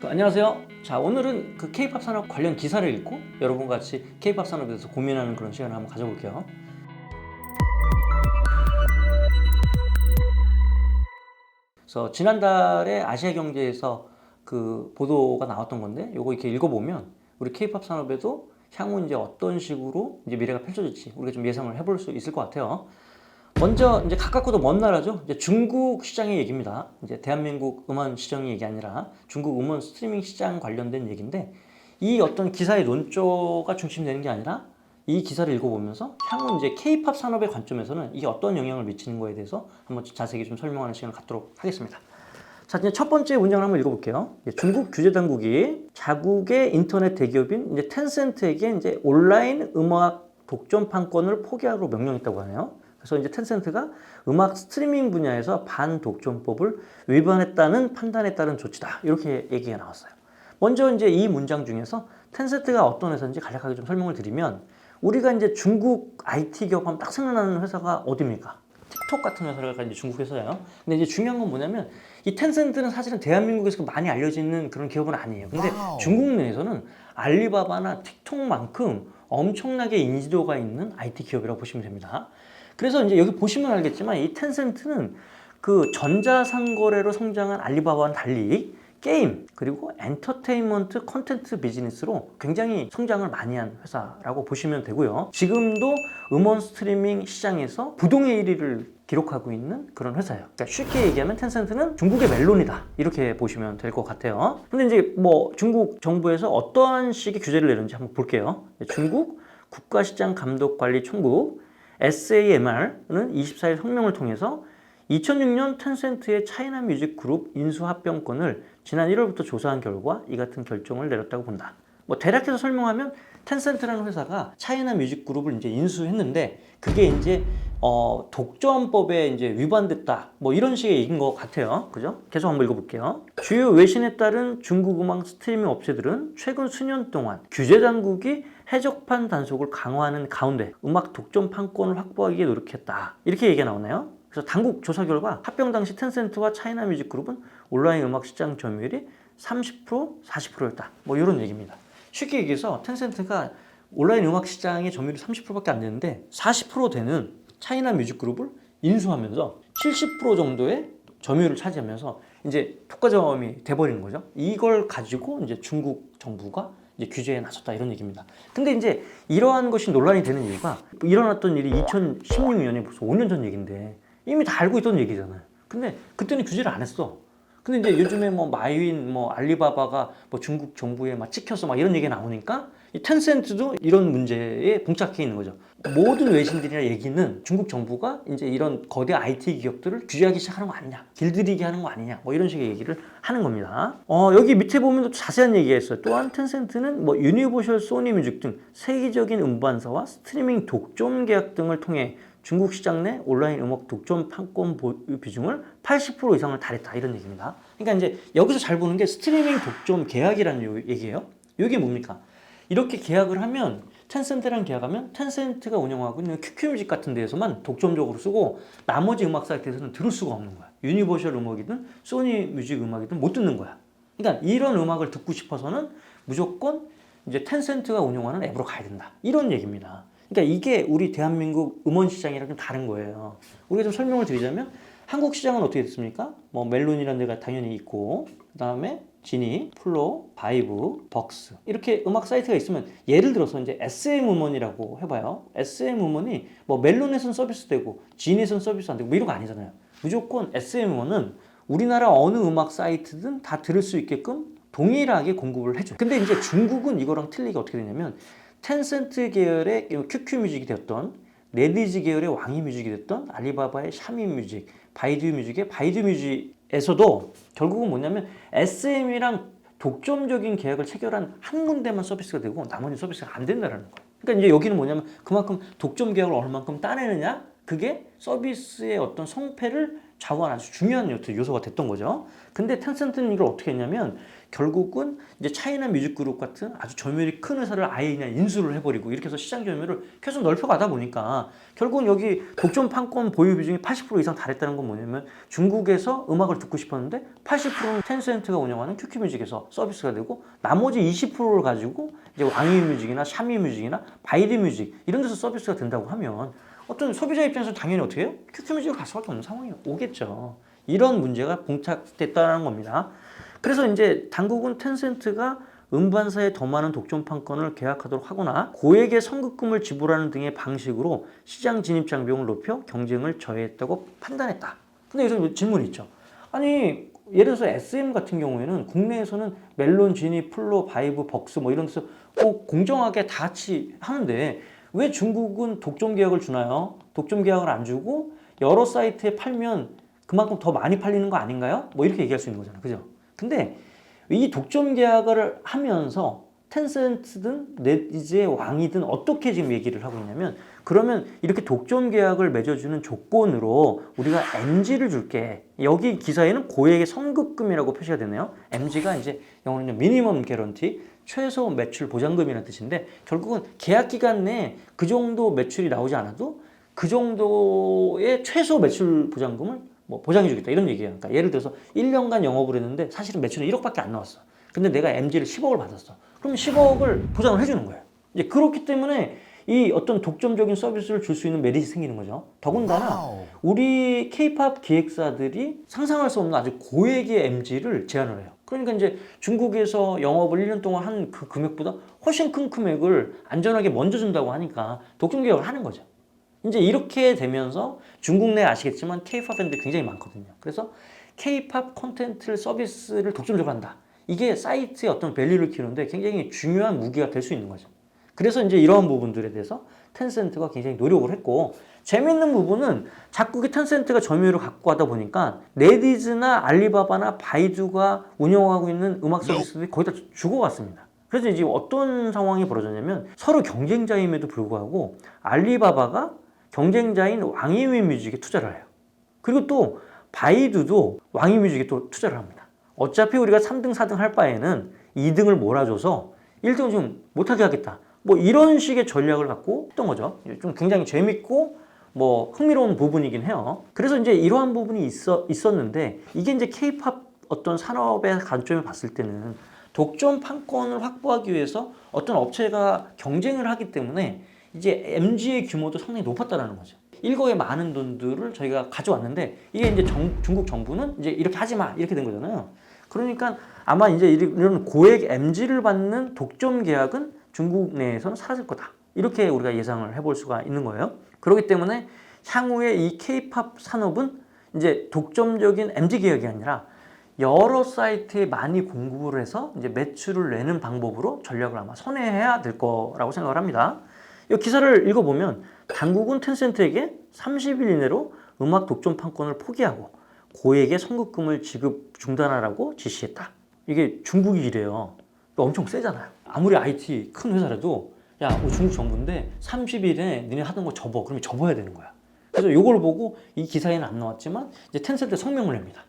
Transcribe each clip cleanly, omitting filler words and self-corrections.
안녕하세요. 자, 오늘은 그 K-팝 산업 관련 기사를 읽고 여러분과 같이 K-팝 산업에 대해서 고민하는 그런 시간을 한번 가져볼게요. 그래서 지난달에 아시아 경제에서 그 보도가 나왔던 건데, 요거 이렇게 읽어보면 우리 K-팝 산업에도 향후 이제 어떤 식으로 이제 미래가 펼쳐질지 우리가 좀 예상을 해볼 수 있을 것 같아요. 먼저 이제 가깝고도 먼 나라죠. 이제 중국 시장의 얘기입니다. 이제 대한민국 음원 시장의 얘기 아니라 중국 음원 스트리밍 시장 관련된 얘기인데, 이 어떤 기사의 논조가 중심되는 게 아니라 이 기사를 읽어보면서 향후 이제 K-팝 산업의 관점에서는 이게 어떤 영향을 미치는 거에 대해서 한번 자세히 좀 설명하는 시간을 갖도록 하겠습니다. 자, 이제 첫 번째 문장을 한번 읽어볼게요. 중국 규제 당국이 자국의 인터넷 대기업인 이제 텐센트에게 이제 온라인 음악 독점 판권을 포기하라고 명령했다고 하네요. 그래서 이제 텐센트가 음악 스트리밍 분야에서 반독점법을 위반했다는 판단에 따른 조치다. 이렇게 얘기가 나왔어요. 먼저 이제 이 문장 중에서 텐센트가 어떤 회사인지 간략하게 좀 설명을 드리면, 우리가 이제 중국 IT 기업 하면 딱 생각나는 회사가 어디입니까? 틱톡 같은 회사가 이제 중국 회사예요. 근데 이제 중요한 건 뭐냐면, 이 텐센트는 사실은 대한민국에서 많이 알려지는 그런 기업은 아니에요. 근데 중국 내에서는 알리바바나 틱톡만큼 엄청나게 인지도가 있는 IT 기업이라고 보시면 됩니다. 그래서 이제 여기 보시면 알겠지만 이 텐센트는 그 전자상거래로 성장한 알리바바와는 달리 게임 그리고 엔터테인먼트 콘텐츠 비즈니스로 굉장히 성장을 많이 한 회사라고 보시면 되고요. 지금도 음원 스트리밍 시장에서 부동의 1위를 기록하고 있는 그런 회사예요. 그러니까 쉽게 얘기하면 텐센트는 중국의 멜론이다, 이렇게 보시면 될 것 같아요. 근데 이제 뭐 중국 정부에서 어떠한 식의 규제를 내는지 한번 볼게요. 중국 국가시장감독관리총국 SAMR은 24일 성명을 통해서 2006년 텐센트의 차이나 뮤직 그룹 인수 합병권을 지난 1월부터 조사한 결과 이 같은 결정을 내렸다고 본다. 뭐 대략해서 설명하면 텐센트라는 회사가 차이나 뮤직 그룹을 이제 인수했는데, 그게 이제 독점법에 이제 위반됐다, 뭐 이런 식의 얘기인 것 같아요. 그죠? 계속 한번 읽어볼게요. 주요 외신에 따른 중국 음악 스트리밍 업체들은 최근 수년 동안 규제 당국이 해적판 단속을 강화하는 가운데 음악 독점 판권을 확보하기 위해 노력했다, 이렇게 얘기가 나오네요. 그래서 당국 조사 결과 합병 당시 텐센트와 차이나 뮤직 그룹은 온라인 음악 시장 점유율이 30%, 40%였다. 뭐 이런 얘기입니다. 쉽게 얘기해서 텐센트가 온라인 음악 시장의 점유율이 30%밖에 안 되는데 40% 되는 차이나 뮤직 그룹을 인수하면서 70% 정도의 점유율을 차지하면서 이제 독과점이 돼버리는 거죠. 이걸 가지고 이제 중국 정부가 이제 규제에 나섰다, 이런 얘기입니다. 근데 이제 이러한 것이 논란이 되는 이유가, 일어났던 일이 2016년에 벌써 5년 전 얘기인데 이미 다 알고 있던 얘기잖아요. 근데 그때는 규제를 안 했어. 근데 이제 요즘에 뭐 마이윈, 뭐 알리바바가 뭐 중국 정부에 막 찍혀서 막 이런 얘기가 나오니까 이 텐센트도 이런 문제에 봉착해 있는 거죠. 모든 외신들이나 얘기는 중국 정부가 이제 이런 거대 IT 기업들을 규제하기 시작하는 거 아니냐, 길들이게 하는 거 아니냐, 뭐 이런 식의 얘기를 하는 겁니다. 여기 밑에 보면 또 자세한 얘기가 있어요. 또한 텐센트는 뭐 유니버셜 소니 뮤직 등 세계적인 음반사와 스트리밍 독점 계약 등을 통해 중국 시장 내 온라인 음악 독점 판권 보유 비중을 80% 이상을 달했다, 이런 얘기입니다. 그러니까 이제 여기서 잘 보는 게 스트리밍 독점 계약이라는 얘기예요. 이게 뭡니까? 이렇게 계약을 하면, 텐센트랑 계약하면 텐센트가 운영하고 있는 QQ뮤직 같은 데에서만 독점적으로 쓰고 나머지 음악 사이트에서는 들을 수가 없는 거야. 유니버셜 음악이든 소니 뮤직 음악이든 못 듣는 거야. 그러니까 이런 음악을 듣고 싶어서는 무조건 이제 텐센트가 운영하는 앱으로 가야 된다, 이런 얘기입니다. 그러니까 이게 우리 대한민국 음원 시장이랑 좀 다른 거예요. 우리가 좀 설명을 드리자면, 한국 시장은 어떻게 됐습니까? 뭐 멜론이라는 데가 당연히 있고, 그 다음에 지니, 플로, 바이브, 벅스, 이렇게 음악 사이트가 있으면, 예를 들어서 이제 SM 음원이라고 해봐요. SM 음원이 뭐 멜론에선 서비스되고 지니에선 서비스 안 되고 뭐 이런 거 아니잖아요. 무조건 SM 음원은 우리나라 어느 음악 사이트든 다 들을 수 있게끔 동일하게 공급을 해줘요. 근데 이제 중국은 이거랑 틀리게 어떻게 되냐면, 텐센트 계열의 QQ뮤직이 되었던, 레디즈 계열의 왕이뮤직이 됐던, 알리바바의 샤미뮤직, 바이두뮤직의 바이두뮤직에서도 결국은 뭐냐면 SM이랑 독점적인 계약을 체결한 한 군데만 서비스가 되고 나머지 서비스가 안 된다는 거예요. 그러니까 이제 여기는 뭐냐면 그만큼 독점 계약을 얼마만큼 따내느냐, 그게 서비스의 어떤 성패를 좌우한 아주 중요한 요소가 됐던 거죠. 근데 텐센트는 이걸 어떻게 했냐면 결국은 이제 차이나 뮤직그룹 같은 아주 점유율이 큰 회사를 아예 그냥 인수를 해버리고 이렇게 해서 시장 점유율을 계속 넓혀가다 보니까 결국은 여기 독점 판권 보유 비중이 80% 이상 달했다는 건 뭐냐면 중국에서 음악을 듣고 싶었는데 80%는 텐센트가 운영하는 QQ뮤직에서 서비스가 되고 나머지 20%를 가지고 이제 왕이뮤직이나 샤미뮤직이나 바이드뮤직 이런 데서 서비스가 된다고 하면 어떤 소비자 입장에서 당연히 어떻게 해요? QQ뮤직을 갈 수밖에 없는 상황이 오겠죠. 이런 문제가 봉착됐다는 겁니다. 그래서 이제 당국은 텐센트가 음반사에 더 많은 독점 판권을 계약하도록 하거나 고액의 선급금을 지불하는 등의 방식으로 시장 진입 장벽을 높여 경쟁을 저해했다고 판단했다. 근데 여기서 질문이 있죠. 아니 예를 들어서 SM 같은 경우에는 국내에서는 멜론, 지니, 플로, 바이브, 벅스 뭐 이런 데서 공정하게 다 같이 하는데 왜 중국은 독점 계약을 주나요? 독점 계약을 안 주고 여러 사이트에 팔면 그만큼 더 많이 팔리는 거 아닌가요? 뭐 이렇게 얘기할 수 있는 거잖아요. 그죠? 근데 이 독점 계약을 하면서 텐센트든 네이즈의 왕이든 어떻게 지금 얘기를 하고 있냐면 그러면 이렇게 독점 계약을 맺어주는 조건으로 우리가 MG를 줄게. 여기 기사에는 고액의 선급금이라고 표시가 되네요. MG가 이제 영어로는 미니멈 개런티, 최소 매출 보장금이라는 뜻인데 결국은 계약 기간 내에 그 정도 매출이 나오지 않아도 그 정도의 최소 매출 보장금을 뭐 보장해주겠다 이런 얘기예요. 그러니까 예를 들어서 1년간 영업을 했는데 사실은 매출은 1억밖에 안 나왔어. 근데 내가 MG를 10억을 받았어. 그럼 10억을 보장을 해주는 거예요. 이제 그렇기 때문에 이 어떤 독점적인 서비스를 줄 수 있는 메리트가 생기는 거죠. 더군다나 우리 K-팝 기획사들이 상상할 수 없는 아주 고액의 MG를 제안을 해요. 그러니까 이제 중국에서 영업을 1년 동안 한 그 금액보다 훨씬 큰 금액을 안전하게 먼저 준다고 하니까 독점 계약을 하는 거죠. 이제 이렇게 되면서 중국 내 아시겠지만 K-팝 팬들이 굉장히 많거든요. 그래서 K-팝 콘텐츠 서비스를 독점적으로 한다. 이게 사이트의 어떤 밸류를 키우는데 굉장히 중요한 무기가 될 수 있는 거죠. 그래서 이제 이러한 부분들에 대해서 텐센트가 굉장히 노력을 했고 재밌는 부분은 자꾸 텐센트가 점유율을 갖고 가다 보니까 네디즈나 알리바바나 바이두가 운영하고 있는 음악 서비스들이 거의 다 죽어갔습니다. 그래서 이제 어떤 상황이 벌어졌냐면 서로 경쟁자임에도 불구하고 알리바바가 경쟁자인 왕이뮤 뮤직에 투자를 해요. 그리고 또 바이두도 왕이뮤 뮤직에 또 투자를 합니다. 어차피 우리가 3등, 4등 할 바에는 2등을 몰아줘서 1등을 좀 못하게 하겠다. 뭐 이런 식의 전략을 갖고 했던 거죠. 좀 굉장히 재밌고 뭐 흥미로운 부분이긴 해요. 그래서 이제 이러한 부분이 있었는데 이게 이제 K-팝 어떤 산업의 관점에 봤을 때는 독점 판권을 확보하기 위해서 어떤 업체가 경쟁을 하기 때문에 이제 MG의 규모도 상당히 높았다는 거죠. 일거에 많은 돈들을 저희가 가져왔는데 이게 이제 중국 정부는 이제 이렇게 하지 마 이렇게 된 거잖아요. 그러니까 아마 이제 이런 고액 MG를 받는 독점 계약은 중국 내에서는 사라질 거다. 이렇게 우리가 예상을 해볼 수가 있는 거예요. 그렇기 때문에 향후에 이 K-팝 산업은 이제 독점적인 MG 계약이 아니라 여러 사이트에 많이 공급을 해서 이제 매출을 내는 방법으로 전략을 아마 선회해야 될 거라고 생각을 합니다. 이 기사를 읽어보면 당국은 텐센트에게 30일 이내로 음악 독점 판권을 포기하고 고액의 선급금을 지급 중단하라고 지시했다. 이게 중국이 이래요. 엄청 세잖아요. 아무리 IT 큰 회사라도 야, 우리 중국 정부인데 30일에 니네 하던 거 접어. 그러면 접어야 되는 거야. 그래서 이걸 보고 이 기사에는 안 나왔지만 이제 텐센트 성명을 냅니다.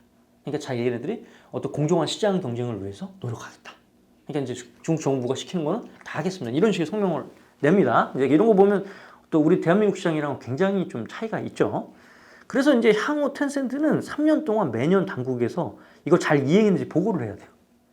그러니까 자기네들이 어떤 공정한 시장 경쟁을 위해서 노력하겠다. 그러니까 이제 중국 정부가 시키는 거는 다 하겠습니다. 이런 식의 성명을 냅니다. 이제 이런 거 보면 또 우리 대한민국 시장이랑 굉장히 좀 차이가 있죠. 그래서 이제 향후 텐센트는 3년 동안 매년 당국에서 이걸 잘 이행했는지 보고를 해야 돼요.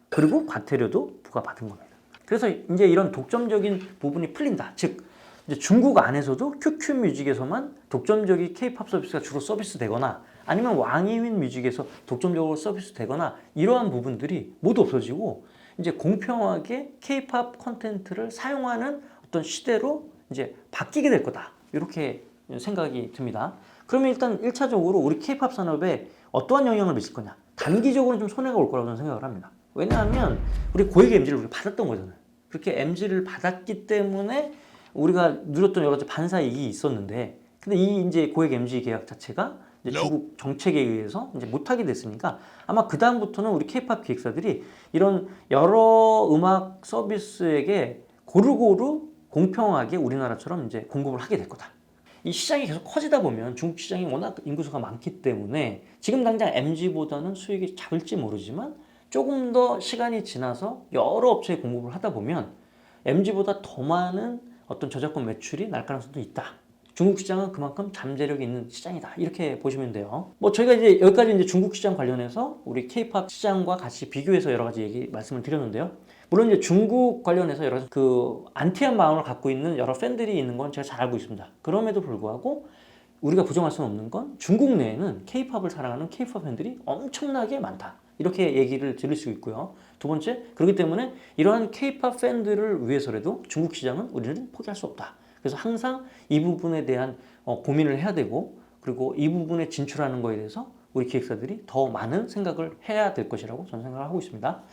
그리고 과태료도 부과받은 겁니다. 그래서 이제 이런 독점적인 부분이 풀린다. 즉 이제 중국 안에서도 QQ뮤직에서만 독점적인 K-팝 서비스가 주로 서비스 되거나 아니면 왕이윈 뮤직에서 독점적으로 서비스 되거나 이러한 부분들이 모두 없어지고 이제 공평하게 K-팝 콘텐츠를 사용하는 어떤 시대로 이제 바뀌게 될 거다. 이렇게 생각이 듭니다. 그러면 일단 1차적으로 우리 K-팝 산업에 어떠한 영향을 미칠 거냐? 단기적으로는 좀 손해가 올 거라고 저는 생각을 합니다. 왜냐하면 우리 고액의 MG를 우리가 받았던 거잖아요. 그렇게 MG를 받았기 때문에 우리가 누렸던 여러 가지 반사이익이 있었는데, 근데 이 이제 고액 MG 계약 자체가 이제 중국 정책에 의해서 이제 못하게 됐으니까 아마 그 다음부터는 우리 K-팝 기획사들이 이런 여러 음악 서비스에게 고루고루 공평하게 우리나라처럼 이제 공급을 하게 될 거다. 이 시장이 계속 커지다 보면 중국 시장이 워낙 인구수가 많기 때문에 지금 당장 MG보다는 수익이 작을지 모르지만 조금 더 시간이 지나서 여러 업체에 공급을 하다 보면 MG보다 더 많은 어떤 저작권 매출이 날 가능성도 있다. 중국 시장은 그만큼 잠재력이 있는 시장이다. 이렇게 보시면 돼요. 뭐 저희가 이제 여기까지 이제 중국 시장 관련해서 우리 K-팝 시장과 같이 비교해서 여러 가지 말씀을 드렸는데요. 물론 이제 중국 관련해서 여러 그 안티한 마음을 갖고 있는 여러 팬들이 있는 건 제가 잘 알고 있습니다. 그럼에도 불구하고 우리가 부정할 수는 없는 건 중국 내에는 K-팝을 사랑하는 K-팝 팬들이 엄청나게 많다. 이렇게 얘기를 드릴 수 있고요. 두 번째, 그렇기 때문에 이러한 K-팝 팬들을 위해서라도 중국 시장은 우리는 포기할 수 없다. 그래서 항상 이 부분에 대한 고민을 해야 되고, 그리고 이 부분에 진출하는 거에 대해서 우리 기획사들이 더 많은 생각을 해야 될 것이라고 저는 생각을 하고 있습니다.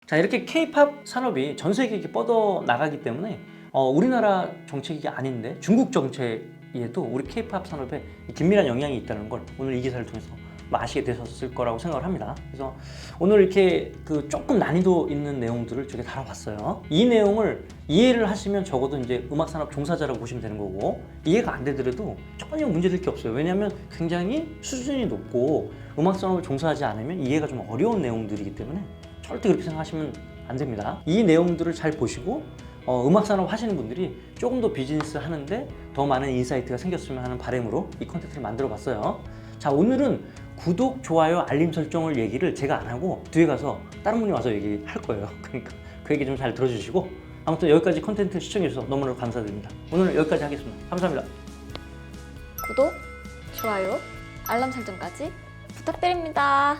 자, 이렇게 K-팝 산업이 전 세계에 이렇게 뻗어 나가기 때문에 우리나라 정책이 아닌데 중국 정책에도 우리 K-팝 산업에 긴밀한 영향이 있다는 걸 오늘 이 기사를 통해서 아시게 되셨을 거라고 생각을 합니다. 그래서 오늘 이렇게 그 조금 난이도 있는 내용들을 저게 다뤄봤어요. 이 내용을 이해를 하시면 적어도 이제 음악산업 종사자라고 보시면 되는 거고, 이해가 안 되더라도 전혀 문제될 게 없어요. 왜냐하면 굉장히 수준이 높고 음악산업을 종사하지 않으면 이해가 좀 어려운 내용들이기 때문에 절대 그렇게 생각하시면 안 됩니다. 이 내용들을 잘 보시고 음악산업 하시는 분들이 조금 더 비즈니스 하는데 더 많은 인사이트가 생겼으면 하는 바람으로 이 콘텐츠를 만들어 봤어요. 자, 오늘은 구독, 좋아요, 알림 설정을 얘기를 제가 안 하고 뒤에 가서 다른 분이 와서 얘기할 거예요. 그러니까 그 얘기 좀 잘 들어주시고, 아무튼 여기까지 콘텐츠 시청해 주셔서 너무너무 감사드립니다. 오늘 여기까지 하겠습니다. 감사합니다. 구독, 좋아요, 알람 설정까지 부탁드립니다.